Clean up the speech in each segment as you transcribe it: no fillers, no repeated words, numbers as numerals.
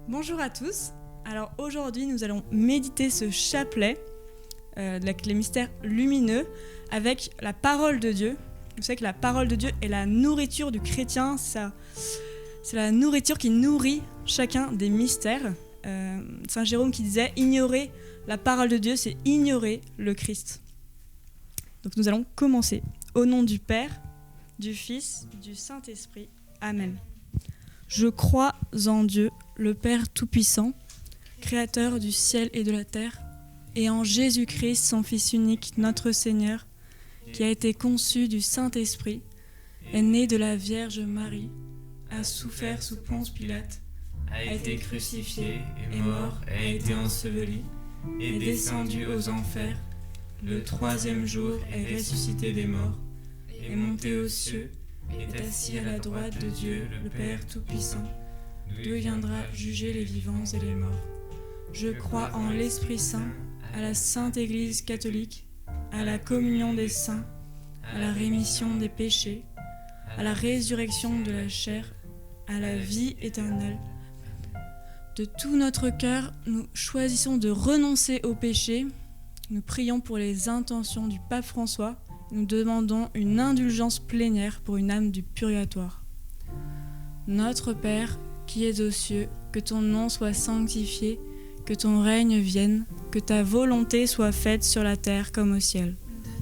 Bonjour à tous. Alors aujourd'hui, nous allons méditer ce chapelet, les mystères lumineux, avec la parole de Dieu. Vous savez que la parole de Dieu est la nourriture du chrétien. C'est la nourriture qui nourrit chacun des mystères. Saint Jérôme qui disait « Ignorer la parole de Dieu, c'est ignorer le Christ ». Donc nous allons commencer. Au nom du Père, du Fils, du Saint-Esprit. Amen. Je crois en Dieu, le Père Tout-Puissant, Créateur du ciel et de la terre, et en Jésus-Christ, son Fils unique, notre Seigneur, qui a été conçu du Saint-Esprit, est né de la Vierge Marie, a souffert sous Ponce Pilate, a été crucifié, est mort, a été enseveli, est descendu aux enfers, le troisième jour est ressuscité des morts, est monté aux cieux, est assis à la droite de Dieu, le Père Tout-Puissant, d'où viendra juger les vivants et les morts. Je crois en l'Esprit Saint, à la Sainte Église catholique, à la communion des saints, à la rémission des péchés, à la résurrection de la chair, à la vie éternelle. De tout notre cœur, nous choisissons de renoncer au péché. Nous prions pour les intentions du pape François. Nous demandons une indulgence plénière pour une âme du purgatoire. Notre Père, qui es aux cieux, que ton nom soit sanctifié, que ton règne vienne, que ta volonté soit faite sur la terre comme au ciel.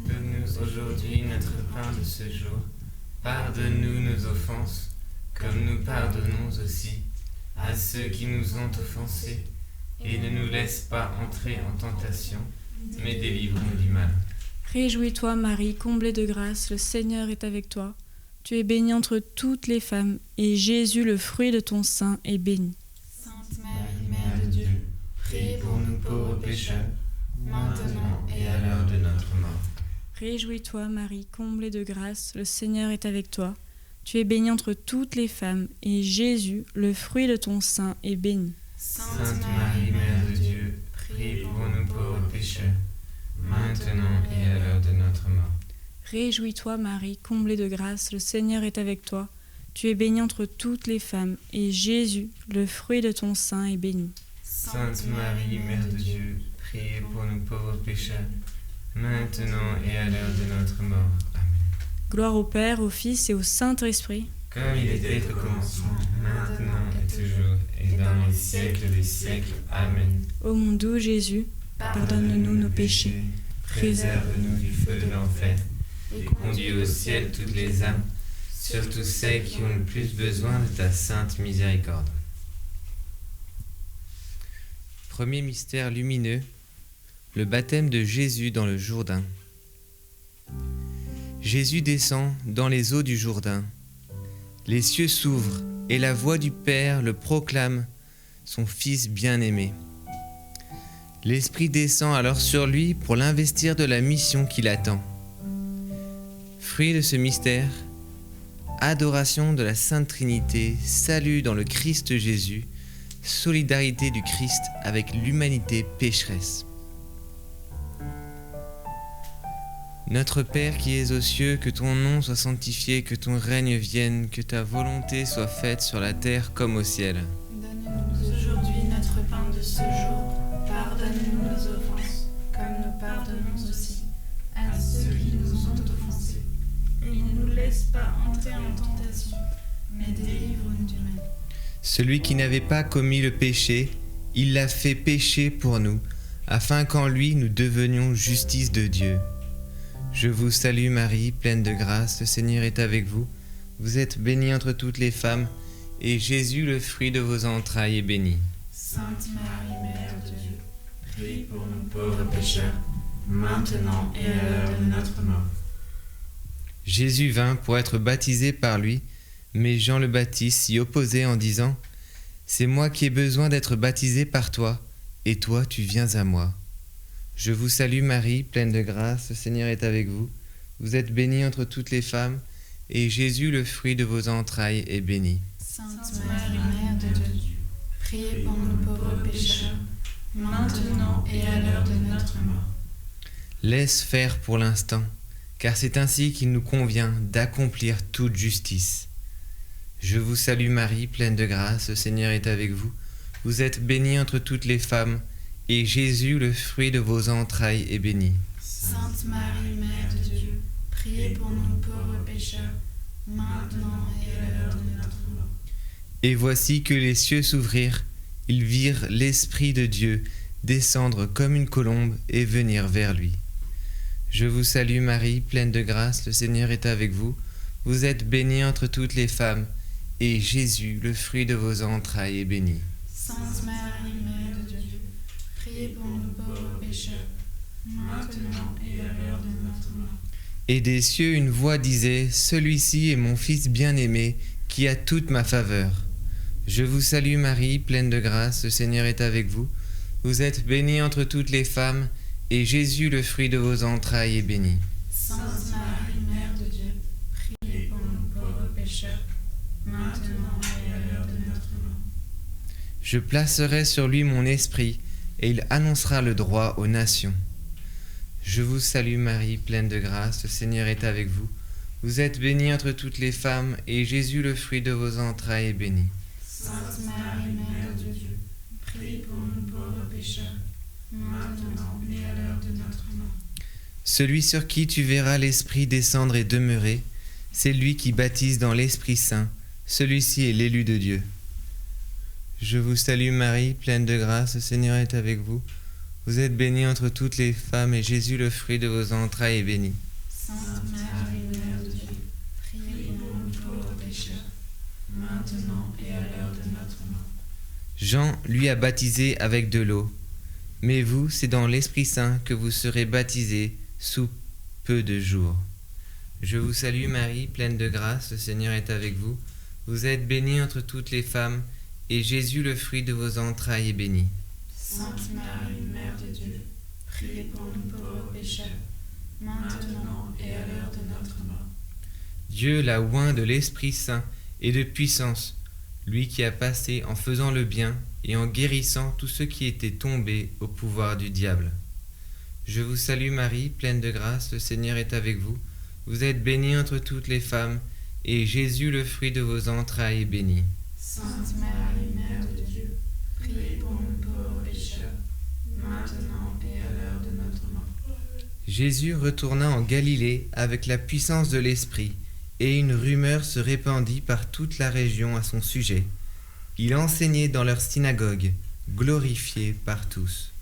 Donne-nous aujourd'hui notre pain de ce jour. Pardonne-nous nos offenses, comme nous pardonnons aussi à ceux qui nous ont offensés. Et ne nous laisse pas entrer en tentation, mais délivre-nous du mal. Réjouis-toi Marie, comblée de grâce, le Seigneur est avec toi. Tu es bénie entre toutes les femmes, et Jésus, le fruit de ton sein, est béni. Sainte Marie, Mère de Dieu, Priez pour nous pauvres pécheurs, maintenant et à l'heure de notre mort. Réjouis-toi Marie, comblée de grâce, le Seigneur est avec toi. Tu es bénie entre toutes les femmes, et Jésus, le fruit de ton sein, est béni. Sainte Marie, Mère de Dieu, priez pour nous pauvres pécheurs, maintenant et à l'heure de notre mort. Réjouis-toi Marie, comblée de grâce, le Seigneur est avec toi. Tu es bénie entre toutes les femmes, et Jésus, le fruit de ton sein, est béni. Sainte Marie, Mère de Dieu, priez pour nous pauvres pécheurs, maintenant et à l'heure de notre mort. Amen. Gloire au Père, au Fils et au Saint-Esprit. Comme il était au commencement, maintenant et toujours, et dans les siècles des siècles. Amen. Ô mon doux Jésus, pardonne-nous nos péchés, préserve-nous du feu de l'enfer, et conduis au ciel toutes les âmes, surtout celles qui ont le plus besoin de ta sainte miséricorde. Premier mystère lumineux, le baptême de Jésus dans le Jourdain. Jésus descend dans les eaux du Jourdain. Les cieux s'ouvrent et la voix du Père le proclame, son Fils bien-aimé. L'Esprit descend alors sur lui pour l'investir de la mission qui l'attend. Fruit de ce mystère, adoration de la Sainte Trinité, salut dans le Christ Jésus, solidarité du Christ avec l'humanité pécheresse. Notre Père qui es aux cieux, que ton nom soit sanctifié, que ton règne vienne, que ta volonté soit faite sur la terre comme au ciel. donne-nous aujourd'hui notre pain de ce jour. Pardonne-nous nos offenses, comme nous pardonnons aussi à ceux qui nous ont offensés. Et ne nous laisse pas entrer en tentation, mais délivre-nous du mal. Celui qui n'avait pas commis le péché, il l'a fait pécher pour nous, afin qu'en lui nous devenions justice de Dieu. Je vous salue Marie, pleine de grâce, le Seigneur est avec vous. Vous êtes bénie entre toutes les femmes, et Jésus, le fruit de vos entrailles, est béni. Sainte Marie, Mère de Dieu, Prie pour nous pauvres pécheurs, maintenant et à l'heure de notre mort. Jésus vint pour être baptisé par lui, mais Jean le Baptiste s'y opposait en disant « C'est moi qui ai besoin d'être baptisé par toi, et toi tu viens à moi. » Je vous salue Marie, pleine de grâce, le Seigneur est avec vous. Vous êtes bénie entre toutes les femmes, et Jésus, le fruit de vos entrailles, est béni. Sainte Marie, Mère de Dieu, priez pour nous pauvres pécheurs, maintenant et à l'heure de notre mort. Laisse faire pour l'instant, car c'est ainsi qu'il nous convient d'accomplir toute justice. Je vous salue Marie, pleine de grâce, le Seigneur est avec vous. Vous êtes bénie entre toutes les femmes, et Jésus, le fruit de vos entrailles, est béni. Sainte Marie, Mère de Dieu, priez pour nous pauvres pécheurs, maintenant et à l'heure de notre mort. Et voici que les cieux s'ouvrirent, ils virent l'Esprit de Dieu descendre comme une colombe et venir vers lui. Je vous salue Marie, pleine de grâce, le Seigneur est avec vous. Vous êtes bénie entre toutes les femmes, et Jésus, le fruit de vos entrailles, est béni. Sainte Marie, Mère de Dieu, priez pour nous pauvres pécheurs, maintenant et à l'heure de notre mort. Et des cieux une voix disait, celui-ci est mon Fils bien-aimé, qui a toute ma faveur. Je vous salue Marie, pleine de grâce, le Seigneur est avec vous. Vous êtes bénie entre toutes les femmes, et Jésus, le fruit de vos entrailles, est béni. Sainte Marie, Mère de Dieu, priez pour nous pauvres pécheurs, maintenant et à l'heure de notre mort. Je placerai sur lui mon esprit, et il annoncera le droit aux nations. Je vous salue Marie, pleine de grâce, le Seigneur est avec vous. Vous êtes bénie entre toutes les femmes, et Jésus, le fruit de vos entrailles, est béni. Sainte Marie, Mère de Dieu, priez pour nous pauvres pécheurs, maintenant et à l'heure de notre mort. Celui sur qui tu verras l'Esprit descendre et demeurer, c'est lui qui baptise dans l'Esprit Saint. Celui-ci est l'élu de Dieu. Je vous salue Marie, pleine de grâce, le Seigneur est avec vous. Vous êtes bénie entre toutes les femmes, et Jésus, le fruit de vos entrailles, est béni. Sainte Marie, Mère de Dieu, priez pour nous pauvres pécheurs, maintenant et à l'heure de notre mort. Jean lui a baptisé avec de l'eau, mais vous, c'est dans l'Esprit Saint que vous serez baptisés sous peu de jours. Je vous salue Marie, pleine de grâce, le Seigneur est avec vous. Vous êtes bénie entre toutes les femmes, et Jésus, le fruit de vos entrailles, est béni. Sainte Marie, Mère de Dieu, priez pour nous pauvres pécheurs, maintenant et à l'heure de notre mort. Dieu l'a oint de l'Esprit Saint et de puissance, lui qui a passé en faisant le bien et en guérissant tous ceux qui étaient tombés au pouvoir du diable. Je vous salue Marie, pleine de grâce, le Seigneur est avec vous. Vous êtes bénie entre toutes les femmes, et Jésus, le fruit de vos entrailles, est béni. Sainte Marie, Mère de Dieu, priez pour nous pauvres pécheurs, maintenant et à l'heure de notre mort. Jésus retourna en Galilée avec la puissance de l'Esprit, et une rumeur se répandit par toute la région à son sujet. Il enseignait dans leur synagogue, glorifié par tous.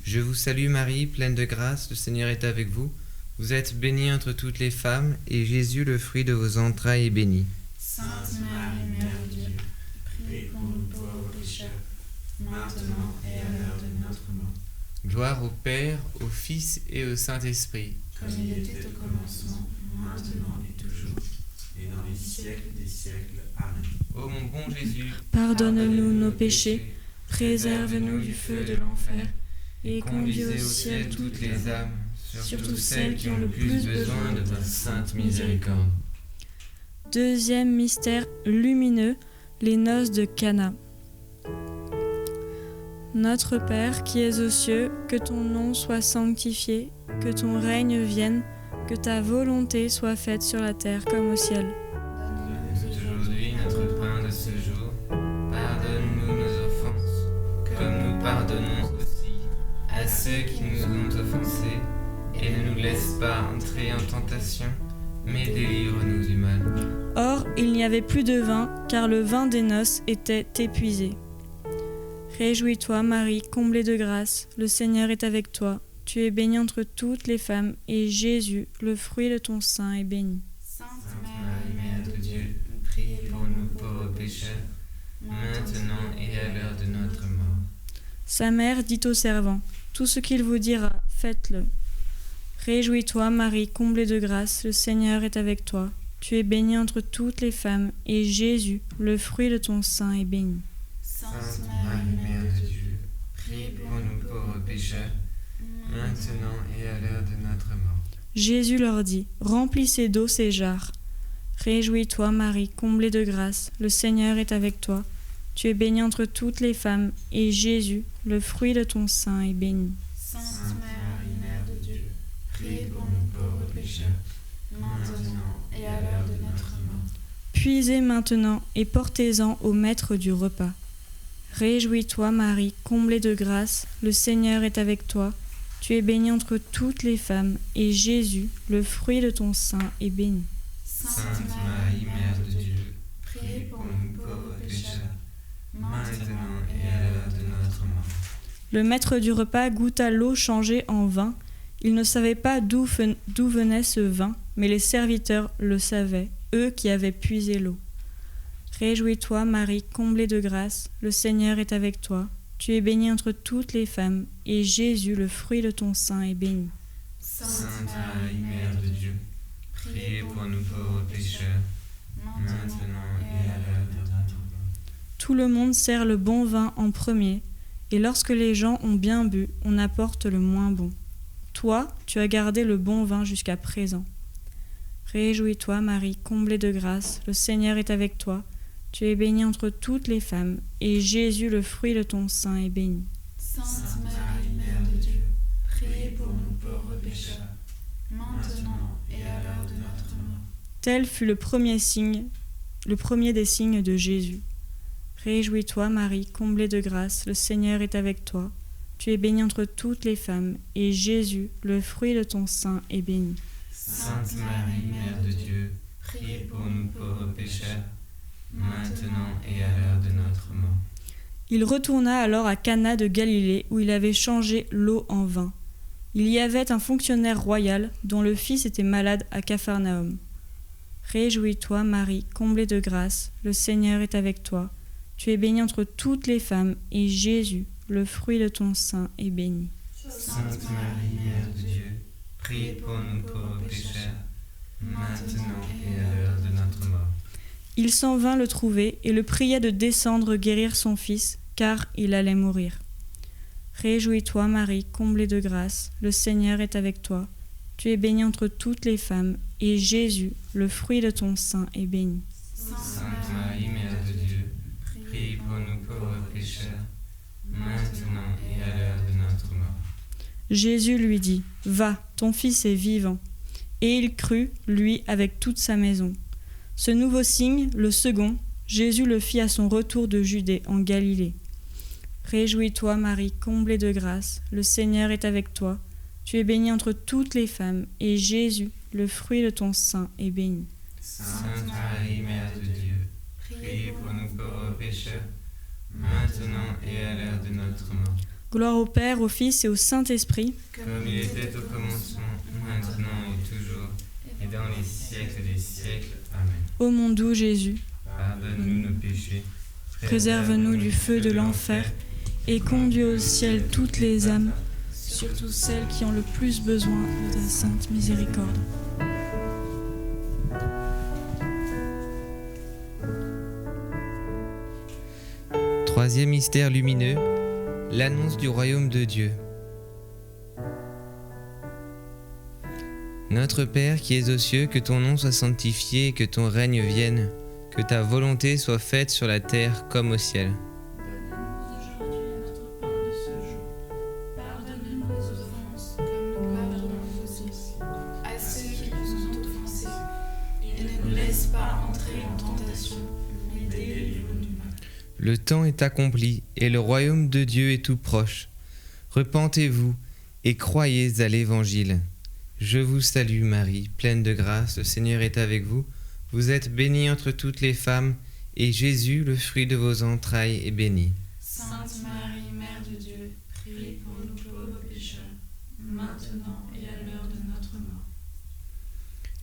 Je vous salue Marie, pleine de grâce, le Seigneur est avec vous. Vous êtes bénie entre toutes les femmes, et Jésus, le fruit de vos entrailles, est béni. Sainte Marie, Mère de Dieu, priez pour nous pauvres pécheurs, maintenant et à l'heure de notre mort. Gloire au Père, au Fils et au Saint-Esprit. Comme il était au commencement, maintenant et toujours, et dans les siècles des siècles. Amen. Ô mon bon Jésus, Pardonne-nous nos péchés, préserve-nous du feu de l'enfer, et conduis au ciel toutes les âmes, surtout celles qui ont le plus besoin de ta sainte miséricorde. Deuxième mystère lumineux, les noces de Cana. Notre Père qui es aux cieux, que ton nom soit sanctifié, que ton règne vienne, que ta volonté soit faite sur la terre comme au ciel. Donne-nous aujourd'hui notre pain de ce jour. Pardonne-nous nos offenses, comme nous pardonnons aussi à ceux qui nous ont offensés. Et ne nous laisse pas entrer en tentation, mais délivre-nous du mal. Or, il n'y avait plus de vin, car le vin des noces était épuisé. Réjouis-toi, Marie, comblée de grâce, le Seigneur est avec toi. Tu es bénie entre toutes les femmes, et Jésus, le fruit de ton sein, est béni. Sainte Marie, Mère de Dieu, priez pour nous pauvres pécheurs, maintenant et à l'heure de notre mort. Sa mère dit au servant, tout ce qu'il vous dira, faites-le. Réjouis-toi, Marie, comblée de grâce, le Seigneur est avec toi. Tu es bénie entre toutes les femmes, et Jésus, le fruit de ton sein, est béni. Sainte Marie, Mère de Dieu, priez pour nous pauvres pécheurs, maintenant et à l'heure de notre mort. Jésus leur dit, remplissez d'eau ces jarres. Réjouis-toi, Marie, comblée de grâce, le Seigneur est avec toi. Tu es bénie entre toutes les femmes, et Jésus, le fruit de ton sein, est béni. Sainte Marie, Mère de Dieu, priez pour nous pauvres pécheurs, maintenant et à l'heure de notre mort. Puisez maintenant et portez-en au maître du repas. Réjouis-toi, Marie, comblée de grâce, le Seigneur est avec toi. Tu es bénie entre toutes les femmes, et Jésus, le fruit de ton sein, est béni. Sainte Marie, Mère de Dieu, priez pour nous pauvres pécheurs, maintenant et à l'heure de notre mort. Le maître du repas goûta l'eau changée en vin. Il ne savait pas d'où venait ce vin, mais les serviteurs le savaient, eux qui avaient puisé l'eau. Réjouis-toi, Marie, comblée de grâce, le Seigneur est avec toi. Tu es bénie entre toutes les femmes, et Jésus, le fruit de ton sein, est béni. Sainte Marie, Mère de Dieu, priez pour nous pauvres pécheurs, maintenant et à l'heure de notre mort. Tout le monde sert le bon vin en premier, et lorsque les gens ont bien bu, on apporte le moins bon. Toi, tu as gardé le bon vin jusqu'à présent. Réjouis-toi, Marie, comblée de grâce, le Seigneur est avec toi. Tu es bénie entre toutes les femmes, et Jésus, le fruit de ton sein, est béni. Sainte Marie, Mère de Dieu, priez pour nous pauvres pécheurs, maintenant et à l'heure de notre mort. Tel fut le premier des signes de Jésus. Réjouis-toi, Marie, comblée de grâce, le Seigneur est avec toi. Tu es bénie entre toutes les femmes, et Jésus, le fruit de ton sein, est béni. Sainte Marie, Mère de Dieu, priez pour nous pauvres pécheurs, maintenant et à l'heure de notre mort. Il retourna alors à Cana de Galilée, où il avait changé l'eau en vin. Il y avait un fonctionnaire royal, dont le fils était malade à Capharnaüm. Réjouis-toi, Marie, comblée de grâce, le Seigneur est avec toi. Tu es bénie entre toutes les femmes, et Jésus, le fruit de ton sein, est béni. Sainte Marie, Mère de Dieu, priez pour nous pauvres pécheurs, maintenant et à l'heure de notre mort. Il s'en vint le trouver et le pria de descendre guérir son fils, car il allait mourir. Réjouis-toi, Marie, comblée de grâce, le Seigneur est avec toi. Tu es bénie entre toutes les femmes, et Jésus, le fruit de ton sein, est béni. Sainte Marie, Mère de Dieu, priez pour nous pauvres pécheurs, maintenant et à l'heure de notre mort. Jésus lui dit, « Va, ton fils est vivant. » Et il crut, lui, avec toute sa maison. Ce nouveau signe, le second, Jésus le fit à son retour de Judée en Galilée. Réjouis-toi, Marie, comblée de grâce, le Seigneur est avec toi. Tu es bénie entre toutes les femmes, et Jésus, le fruit de ton sein, est béni. Sainte Marie, Mère de Dieu, priez pour nous pauvres pécheurs, maintenant et à l'heure de notre mort. Gloire au Père, au Fils et au Saint-Esprit, comme il était au commencement, maintenant et toujours, et dans les siècles des siècles. Amen. Ô mon doux Jésus, Pardonne-nous nos péchés, préserve-nous du feu de l'enfer, et conduis au ciel toutes les âmes, surtout celles qui ont le plus besoin de ta sainte miséricorde. Troisième mystère lumineux, l'annonce du royaume de Dieu. Notre Père qui es aux cieux, que ton nom soit sanctifié, que ton règne vienne, que ta volonté soit faite sur la terre comme au ciel. Donne-nous aujourd'hui notre pain de ce jour. Pardonne-nous nos offenses, comme nous pardonnons aussi à ceux qui nous ont offensés. Et ne nous laisse pas entrer en tentation, mais délivre-nous du mal. Le temps est accompli et le royaume de Dieu est tout proche. Repentez-vous et croyez à l'Évangile. Je vous salue Marie, pleine de grâce, le Seigneur est avec vous. Vous êtes bénie entre toutes les femmes, et Jésus, le fruit de vos entrailles, est béni. Sainte Marie, Mère de Dieu, priez pour nous pauvres pécheurs, maintenant et à l'heure de notre mort.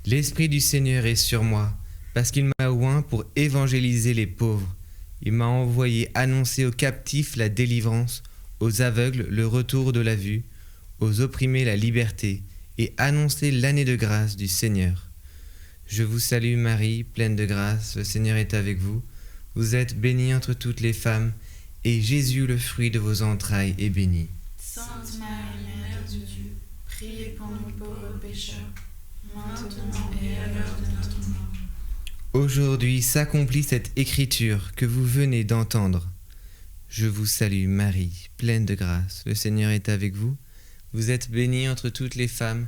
L'Esprit du Seigneur est sur moi, parce qu'il m'a oint pour évangéliser les pauvres. Il m'a envoyé annoncer aux captifs la délivrance, aux aveugles le retour de la vue, aux opprimés la liberté, et annoncer l'année de grâce du Seigneur. Je vous salue Marie, pleine de grâce, le Seigneur est avec vous. Vous êtes bénie entre toutes les femmes, et Jésus, le fruit de vos entrailles, est béni. Sainte Marie, Mère de Dieu, priez pour nous pauvres pécheurs, maintenant et à l'heure de notre mort. Aujourd'hui s'accomplit cette écriture que vous venez d'entendre. Je vous salue Marie, pleine de grâce, le Seigneur est avec vous. Vous êtes bénie entre toutes les femmes,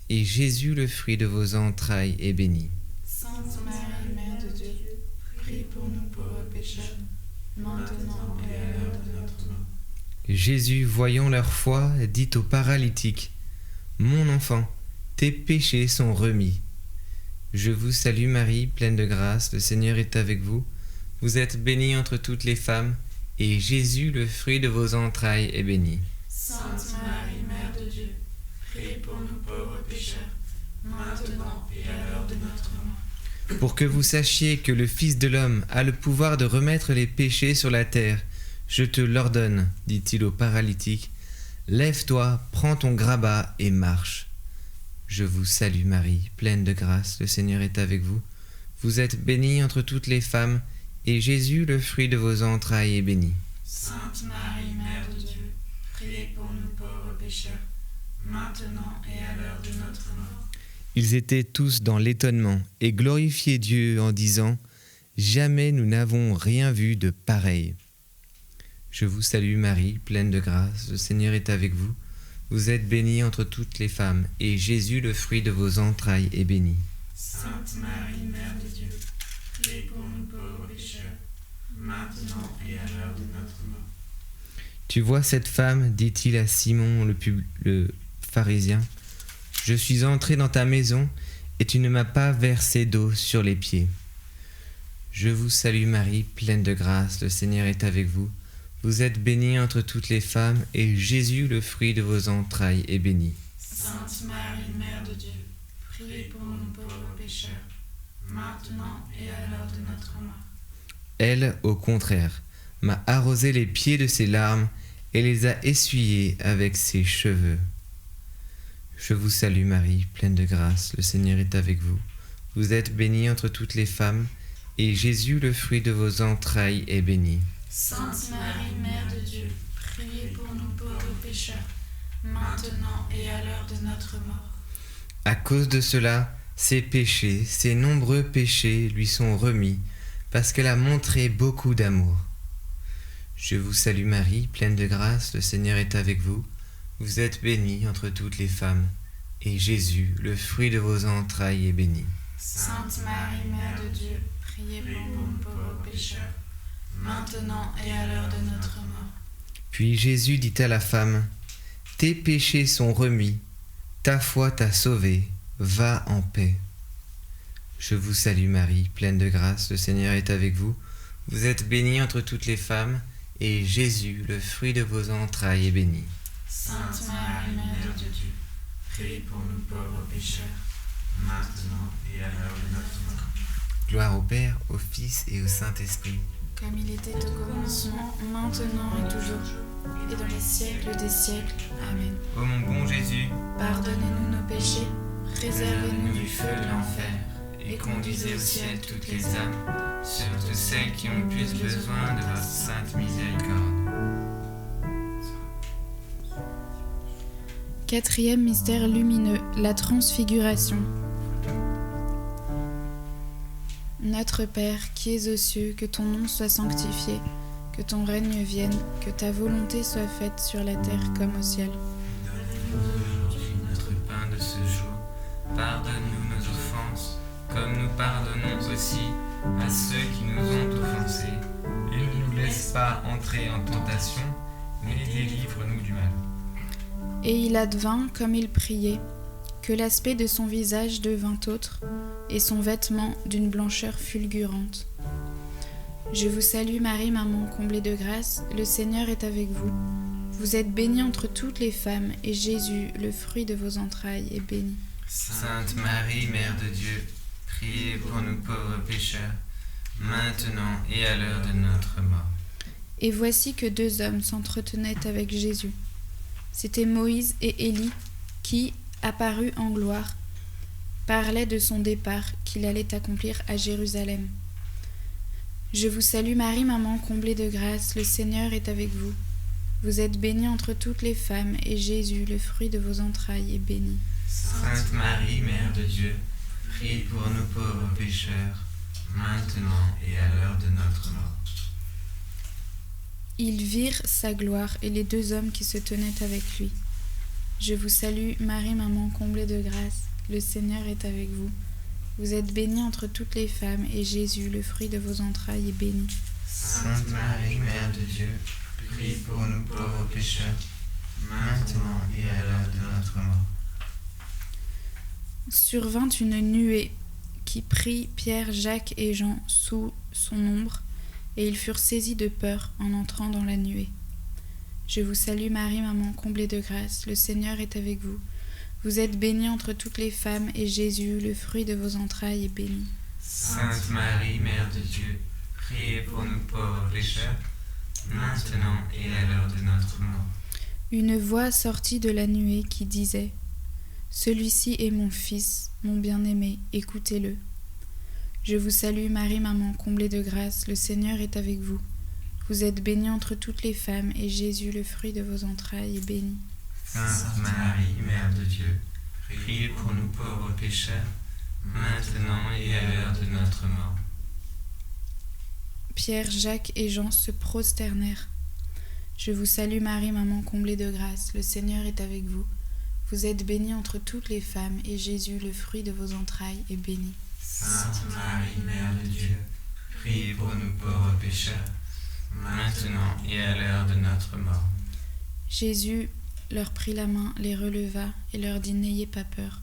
et Jésus, le fruit de vos entrailles, est béni. Sainte Marie, Mère de Dieu, priez pour nous pauvres pécheurs, maintenant et à l'heure Jésus, voyant leur foi, dit au paralytique, « Mon enfant, tes péchés sont remis. » Je vous salue Marie, pleine de grâce, le Seigneur est avec vous. Vous êtes bénie entre toutes les femmes, et Jésus, le fruit de vos entrailles, est béni. Sainte Marie, Mère de Dieu, priez pour nous pauvres pécheurs, maintenant et à l'heure de notre mort. Pour que vous sachiez que le Fils de l'homme a le pouvoir de remettre les péchés sur la terre, je te l'ordonne, dit-il au paralytique, lève-toi, prends ton grabat et marche. Je vous salue Marie, pleine de grâce, le Seigneur est avec vous. Vous êtes bénie entre toutes les femmes, et Jésus, le fruit de vos entrailles, est béni. Sainte Marie, Mère de Dieu, priez pour nous pauvres pécheurs, maintenant et à l'heure de notre mort. Ils étaient tous dans l'étonnement et glorifiaient Dieu en disant « Jamais nous n'avons rien vu de pareil. » Je vous salue Marie, pleine de grâce, le Seigneur est avec vous. Vous êtes bénie entre toutes les femmes, et Jésus, le fruit de vos entrailles, est béni. Sainte Marie, Mère de Dieu, priez pour nous pauvres pécheurs, maintenant et à l'heure de notre mort. Tu vois cette femme, dit-il à Simon le pharisien, je suis entré dans ta maison, et tu ne m'as pas versé d'eau sur les pieds. Je vous salue Marie, pleine de grâce, le Seigneur est avec vous. Vous êtes bénie entre toutes les femmes, et Jésus, le fruit de vos entrailles, est béni. Sainte Marie, Mère de Dieu, priez pour nous pauvres pécheurs, maintenant et à l'heure de notre mort. Elle, au contraire, m'a arrosé les pieds de ses larmes et les a essuyés avec ses cheveux. Je vous salue Marie, pleine de grâce, le Seigneur est avec vous. Vous êtes bénie entre toutes les femmes, et Jésus, le fruit de vos entrailles, est béni. Sainte Marie, Mère de Dieu, priez pour nous pauvres pécheurs, maintenant et à l'heure de notre mort. À cause de cela, ses péchés, ses nombreux péchés lui sont remis, parce qu'elle a montré beaucoup d'amour. Je vous salue Marie, pleine de grâce, le Seigneur est avec vous. Vous êtes bénie entre toutes les femmes, et Jésus, le fruit de vos entrailles, est béni. Sainte Marie, Mère de Dieu, priez pour nous pauvres pécheurs, maintenant et à l'heure de notre mort. Puis Jésus dit à la femme, « Tes péchés sont remis, ta foi t'a sauvée, va en paix. » Je vous salue Marie, pleine de grâce, le Seigneur est avec vous. Vous êtes bénie entre toutes les femmes, et Jésus, le fruit de vos entrailles, est béni. Sainte Marie, Mère de Dieu, priez pour nous pauvres pécheurs, maintenant et à l'heure de notre mort. Gloire au Père, au Fils et au Saint-Esprit. Comme il était au commencement, maintenant et toujours, et dans les siècles des siècles. Amen. Ô mon bon Jésus, pardonnez-nous nos péchés, préservez-nous du feu de l'enfer, et conduisez au ciel toutes les âmes, surtout celles qui ont le plus besoin de votre sainte miséricorde. Quatrième mystère lumineux, la transfiguration. Notre Père, qui es aux cieux, que ton nom soit sanctifié, que ton règne vienne, que ta volonté soit faite sur la terre comme au ciel. Donne-nous aujourd'hui notre pain de ce jour. Pardonne-nous nos offenses, comme nous pardonnons aussi à ceux qui nous ont offensés. Et ne nous laisse pas entrer en tentation, mais délivre-nous du mal. Et il advint, comme il priait, que l'aspect de son visage devint autre, et son vêtement d'une blancheur fulgurante. Je vous salue Marie, maman comblée de grâce, le Seigneur est avec vous. Vous êtes bénie entre toutes les femmes, et Jésus, le fruit de vos entrailles, est béni. Sainte Marie, Mère de Dieu, priez pour nous pauvres pécheurs, maintenant et à l'heure de notre mort. Et voici que deux hommes s'entretenaient avec Jésus. C'étaient Moïse et Élie, qui, apparus en gloire, parlaient de son départ qu'il allait accomplir à Jérusalem. Je vous salue Marie, maman comblée de grâce, le Seigneur est avec vous. Vous êtes bénie entre toutes les femmes, et Jésus, le fruit de vos entrailles, est béni. Sainte Marie, Mère de Dieu, priez pour nous pauvres pécheurs, maintenant et à l'heure de notre mort. Ils virent sa gloire et les deux hommes qui se tenaient avec lui. Je vous salue, Marie, maman comblée de grâce, le Seigneur est avec vous. Vous êtes bénie entre toutes les femmes, et Jésus, le fruit de vos entrailles, est béni. Sainte Marie, Mère de Dieu, prie pour nous pauvres pécheurs, maintenant et à l'heure de notre mort. Survint une nuée qui prit Pierre, Jacques et Jean sous son ombre, et ils furent saisis de peur en entrant dans la nuée. Je vous salue Marie, maman comblée de grâce, le Seigneur est avec vous. Vous êtes bénie entre toutes les femmes, et Jésus, le fruit de vos entrailles, est béni. Sainte Marie, Mère de Dieu, priez pour nous pauvres pécheurs, maintenant et à l'heure de notre mort. Une voix sortit de la nuée qui disait : Celui-ci est mon Fils, mon bien-aimé, écoutez-le. Je vous salue Marie, maman comblée de grâce, le Seigneur est avec vous. Vous êtes bénie entre toutes les femmes, et Jésus, le fruit de vos entrailles, est béni. Sainte Marie, Mère de Dieu, priez pour nous pauvres pécheurs, maintenant et à l'heure de notre mort. Pierre, Jacques et Jean se prosternèrent. Je vous salue Marie, maman comblée de grâce, le Seigneur est avec vous. Vous êtes bénie entre toutes les femmes, et Jésus, le fruit de vos entrailles, est béni. Sainte Marie, Mère de Dieu, priez pour nous pauvres pécheurs, maintenant et à l'heure de notre mort. Jésus leur prit la main, les releva et leur dit : N'ayez pas peur.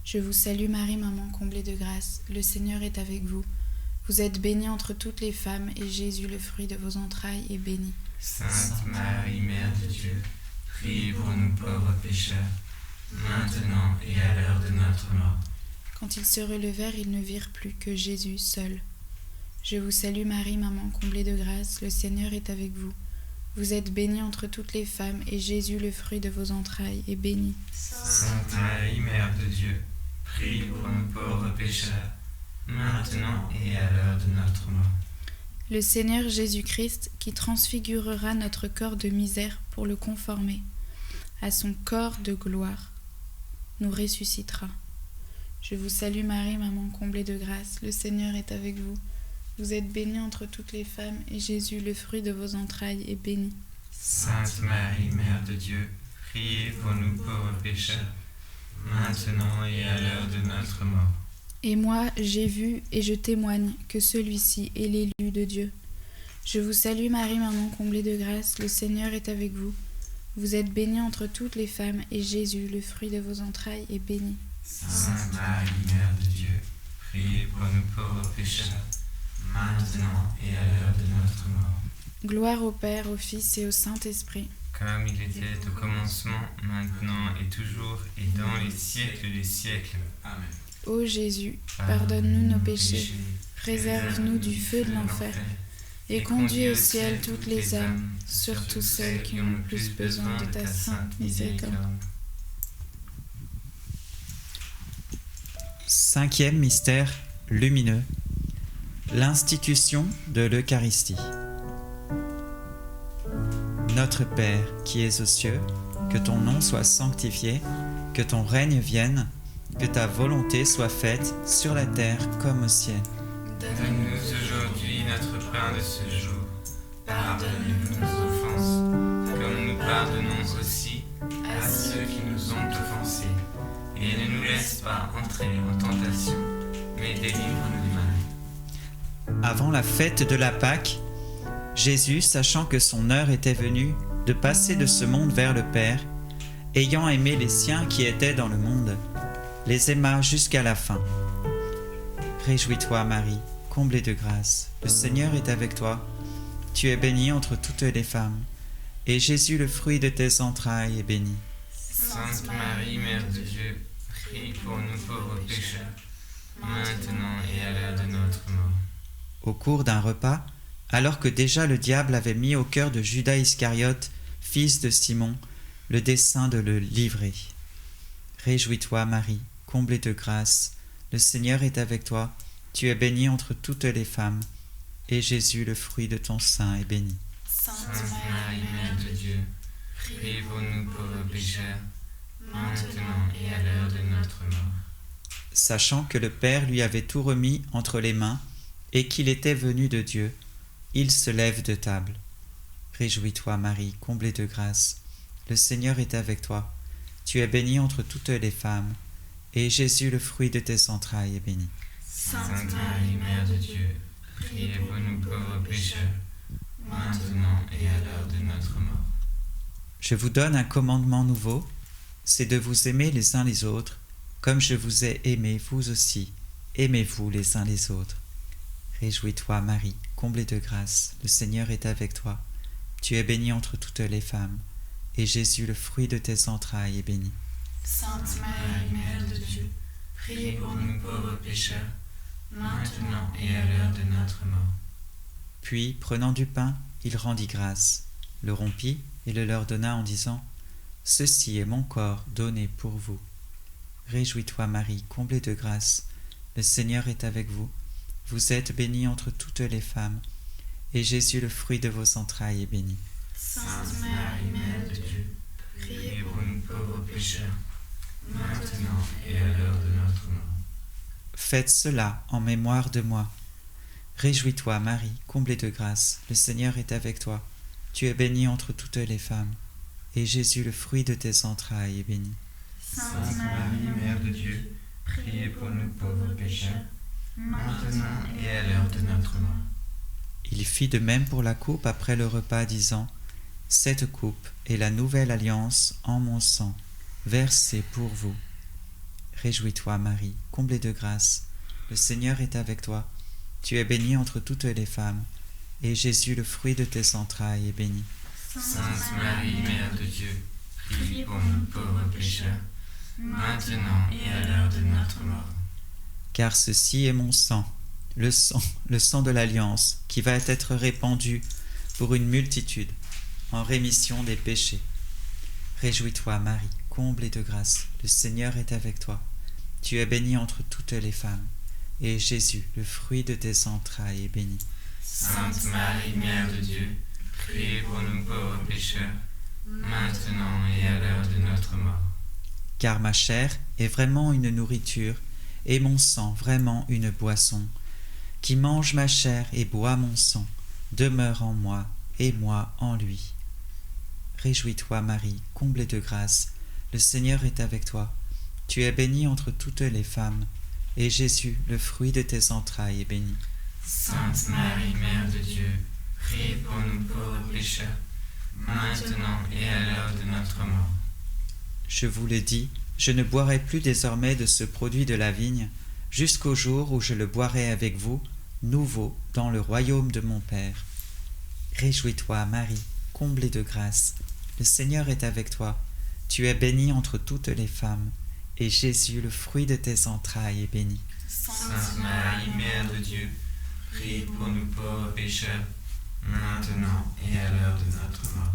Je vous salue Marie, maman comblée de grâce, le Seigneur est avec vous. Vous êtes bénie entre toutes les femmes, et Jésus, le fruit de vos entrailles, est béni. Sainte Marie, Mère de Dieu, priez pour nous pauvres pécheurs, maintenant et à l'heure de notre mort. Quand ils se relevèrent, ils ne virent plus que Jésus seul. Je vous salue Marie, maman comblée de grâce, le Seigneur est avec vous. Vous êtes bénie entre toutes les femmes, et Jésus, le fruit de vos entrailles, est béni. Sainte Marie, Mère de Dieu, priez pour nous pauvres pécheurs, maintenant et à l'heure de notre mort. Le Seigneur Jésus-Christ, qui transfigurera notre corps de misère pour le conformer à son corps de gloire, nous ressuscitera. Je vous salue Marie, maman comblée de grâce, le Seigneur est avec vous. Vous êtes bénie entre toutes les femmes, et Jésus, le fruit de vos entrailles, est béni. Sainte Marie, Mère de Dieu, priez pour nous pauvres pécheurs, maintenant et à l'heure de notre mort. Et moi, j'ai vu et je témoigne que celui-ci est l'élu de Dieu. Je vous salue Marie, maman comblée de grâce, le Seigneur est avec vous. Vous êtes bénie entre toutes les femmes, et Jésus, le fruit de vos entrailles, est béni. Sainte Marie, Mère de Dieu, priez pour nous pauvres pécheurs, maintenant et à l'heure de notre mort. Gloire au Père, au Fils et au Saint-Esprit. Comme il était au commencement, maintenant et toujours, et dans les siècles des siècles. Amen. Ô Jésus, pardonne-nous nos péchés, préserve-nous du feu de l'enfer, et conduis au ciel toutes les âmes, surtout celles qui ont le plus besoin de ta sainte miséricorde. 5e mystère lumineux, l'institution de l'Eucharistie. Notre Père qui es aux cieux, que ton nom soit sanctifié, que ton règne vienne, que ta volonté soit faite sur la terre comme au ciel. Donne-nous aujourd'hui notre pain de ce jour. Pardonne-nous nos offenses, comme nous pardonnons aussi à ceux qui nous ont offensés. Et ne nous laisse pas entrer en tentation, mais délivre-nous du mal. Avant la fête de la Pâque, Jésus, sachant que son heure était venue de passer de ce monde vers le Père, ayant aimé les siens qui étaient dans le monde, les aima jusqu'à la fin. Réjouis-toi, Marie, comblée de grâce, le Seigneur est avec toi. Tu es bénie entre toutes les femmes, et Jésus, le fruit de tes entrailles, est béni. Sainte Marie, Mère de Dieu, prie pour nous pauvres pécheurs, maintenant et à l'heure de notre mort. Au cours d'un repas, alors que déjà le diable avait mis au cœur de Judas Iscariote, fils de Simon, le dessein de le livrer. Réjouis-toi, Marie, comblée de grâce, le Seigneur est avec toi. Tu es bénie entre toutes les femmes, et Jésus, le fruit de ton sein, est béni. Sainte Marie, Mère de Dieu, priez pour nous pauvres pécheurs, maintenant et à l'heure de notre mort. Sachant que le Père lui avait tout remis entre les mains, et qu'il était venu de Dieu, il se lève de table. Réjouis-toi, Marie, comblée de grâce, le Seigneur est avec toi. Tu es bénie entre toutes les femmes, et Jésus, le fruit de tes entrailles, est béni. Sainte Marie, Mère de Dieu, priez pour nous pauvres pécheurs, maintenant et à l'heure de notre mort. Je vous donne un commandement nouveau, c'est de vous aimer les uns les autres, comme je vous ai aimé, vous aussi. Aimez-vous les uns les autres. Réjouis-toi, Marie, comblée de grâce, le Seigneur est avec toi. Tu es bénie entre toutes les femmes, et Jésus, le fruit de tes entrailles, est béni. Sainte Marie, Mère de Dieu, priez pour nous pauvres pécheurs, maintenant et à l'heure de notre mort. Puis, prenant du pain, il rendit grâce, le rompit et le leur donna en disant « Ceci est mon corps donné pour vous. » Réjouis-toi, Marie, comblée de grâce, le Seigneur est avec vous. Vous êtes bénie entre toutes les femmes, et Jésus, le fruit de vos entrailles, est béni. Sainte Marie, Mère de Dieu, priez pour nous pauvres pécheurs, maintenant et à l'heure de notre mort. Faites cela en mémoire de moi. Réjouis-toi, Marie, comblée de grâce, le Seigneur est avec toi. Tu es bénie entre toutes les femmes, et Jésus, le fruit de tes entrailles, est béni. Sainte Marie, Mère de Dieu, priez pour nous pauvres pécheurs, maintenant et à l'heure de notre mort. Il fit de même pour la coupe après le repas, disant « Cette coupe est la nouvelle alliance en mon sang, versée pour vous. » Réjouis-toi, Marie, comblée de grâce, le Seigneur est avec toi. Tu es bénie entre toutes les femmes, et Jésus, le fruit de tes entrailles, est béni. Sainte Marie, Mère de Dieu, priez pour nous pauvres pécheurs, maintenant et à l'heure de notre mort. Car ceci est mon sang, le sang de l'alliance, qui va être répandu pour une multitude, en rémission des péchés. Réjouis-toi, Marie, comblée de grâce, le Seigneur est avec toi. Tu es bénie entre toutes les femmes, et Jésus, le fruit de tes entrailles, est béni. Sainte Marie, Mère de Dieu, priez pour nous pauvres pécheurs, maintenant et à l'heure de notre mort. Car ma chair est vraiment une nourriture, et mon sang vraiment une boisson. Qui mange ma chair et boit mon sang, demeure en moi, et moi en lui. Réjouis-toi, Marie, comblée de grâce, le Seigneur est avec toi. Tu es bénie entre toutes les femmes, et Jésus, le fruit de tes entrailles, est béni. Sainte Marie, Mère de Dieu, priez pour nous pauvres pécheurs, maintenant et à l'heure de notre mort. Je vous le dis, je ne boirai plus désormais de ce produit de la vigne, jusqu'au jour où je le boirai avec vous, nouveau, dans le royaume de mon Père. Réjouis-toi, Marie, comblée de grâce, le Seigneur est avec toi. Tu es bénie entre toutes les femmes, et Jésus, le fruit de tes entrailles, est béni. Sainte Marie, Mère de Dieu, priez pour nous pauvres pécheurs, maintenant et à l'heure de notre mort.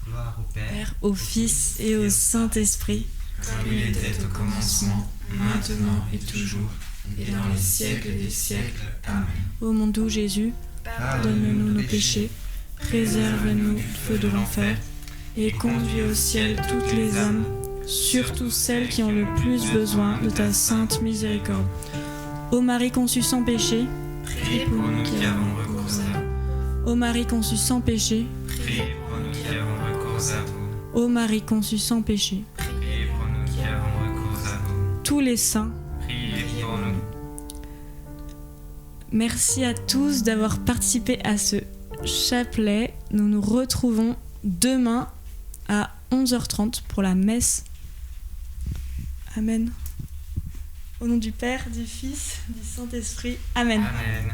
Gloire au Père, au Fils et au Saint-Esprit, Comme il était au commencement, maintenant et toujours, et dans les siècles des siècles. Amen. ô mon doux Jésus, pardonne-nous nos péchés, préserve-nous du feu de l'enfer, et conduis au ciel toutes les âmes, surtout celles qui ont le plus besoin de ta sainte miséricorde. Ô Marie conçue sans péché, Priez pour nous qui avons recours à vous. ô Marie conçue sans péché, Priez pour nous qui avons recours à vous. ô Marie conçue sans péché, Priez pour nous qui avons recours à vous. tous les saints, Priez pour nous. merci à tous d'avoir participé à ce chapelet. Nous nous retrouvons demain à 11h30 pour la messe. Amen. Au nom du Père, du Fils, du Saint-Esprit. Amen. Amen.